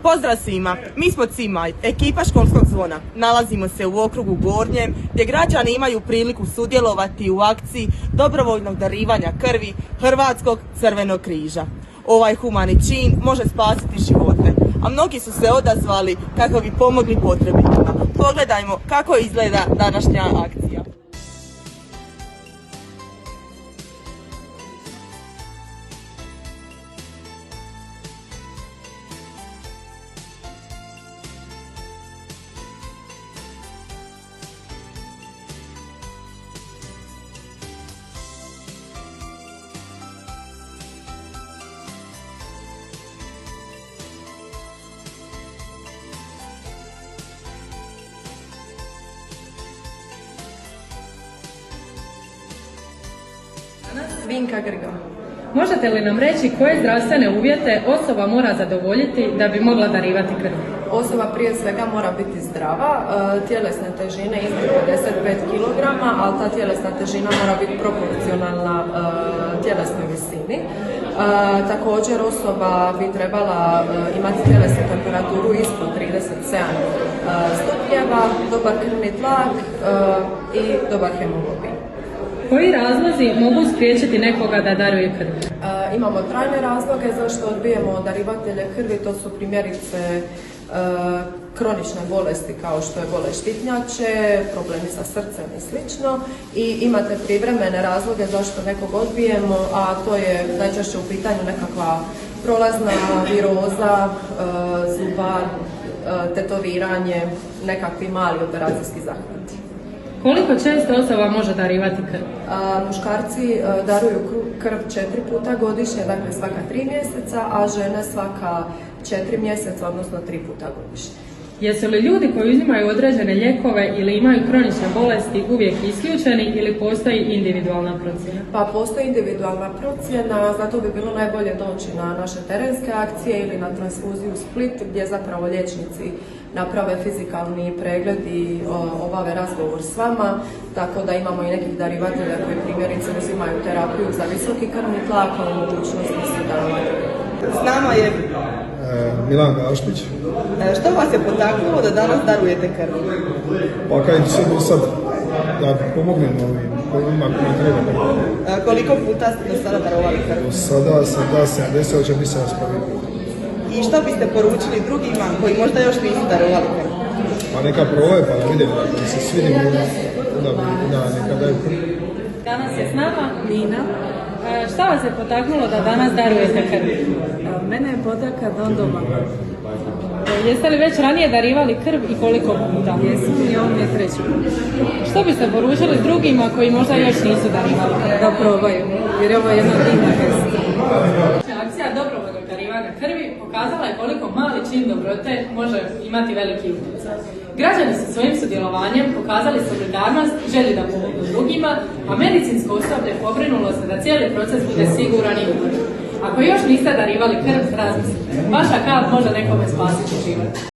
Pozdrav svima, mi smo Cimaj, ekipa školskog zvona. Nalazimo se u okrugu Gornjem gdje građani imaju priliku sudjelovati u akciji dobrovoljnog darivanja krvi Hrvatskog crvenog križa. Ovaj humani čin može spasiti živote, a mnogi su se odazvali kako bi pomogli potrebitima. Pogledajmo kako izgleda današnja akcija. Vinka Grgo. Možete li nam reći koje zdravstvene uvjete osoba mora zadovoljiti da bi mogla darivati krv? Osoba prije svega mora biti zdrava, tjelesne težine iznad 55 kg, ali ta tjelesna težina mora biti proporcionalna tjelesnoj visini. Također osoba bi trebala imati tjelesnu temperaturu ispod 37 stupnjeva, dobar krvni tlak i dobar hemoglobin. Koji razlozi mogu spriječiti nekoga da daruje krv? Imamo trajne razloge zašto odbijemo darivatelje krvi, to su primjerice kronične bolesti kao što je bolest štitnjače, problemi sa srcem i slično, i imate privremene razloge zašto nekog odbijemo, a to je najčešće u pitanju nekakva prolazna viroza, zubar, tetoviranje, nekakvi mali operacijski zahvati. Koliko često osoba može darivati krv? Muškarci daruju krv 4 puta godišnje, dakle svaka 3 mjeseca, a žene svaka 4 mjeseca, odnosno 3 puta godišnje. Jesu li ljudi koji uzimaju određene lijekove ili imaju kronične bolesti uvijek isključeni ili postoji individualna procjena? Pa postoji individualna procjena, zato bi bilo najbolje doći na naše terenske akcije ili na transfuziju Split, gdje zapravo liječnici naprave fizikalni pregled i obave razgovor s vama, tako da imamo i nekih darivatelja koji primjerice uzimaju terapiju za visoki krvni tlak, ali mogućnosti su darovati. S nama je Milan Gašpić. Što vas je potaknulo da danas darujete krv? Pa kaj se do sad da pomognem ovima koji treba. Koliko puta ste do sada darovali krv? Do sada sam da 70, hoće biti 71 put. I što biste poručili drugima koji možda još nisu darovali krv? Pa neka probaju pa da vidim da se svidim da neka daju krv. Danas je s nama Nina. Šta vas je potaknulo da danas darujete krv? Mene je potakao Don Doma. Jeste li već ranije darivali krv i koliko puta? Jesam i on je 3. put. Što biste poručili drugima koji možda još nisu darivali krv? Da probaju, jer je ovo jedna divna gesta. Akcija dobrovoljnog darivanja krvi pokazala je koliko mali čin dobrote može imati veliki utjecaj. Građani su svojim sudjelovanjem pokazali solidarnost i želju da pomognu drugima, a medicinsko osoblje pobrinulo se da cijeli proces bude siguran i ugodan. Ako još niste darivali krv, razmislite. Vaša krv može nekome spasiti život.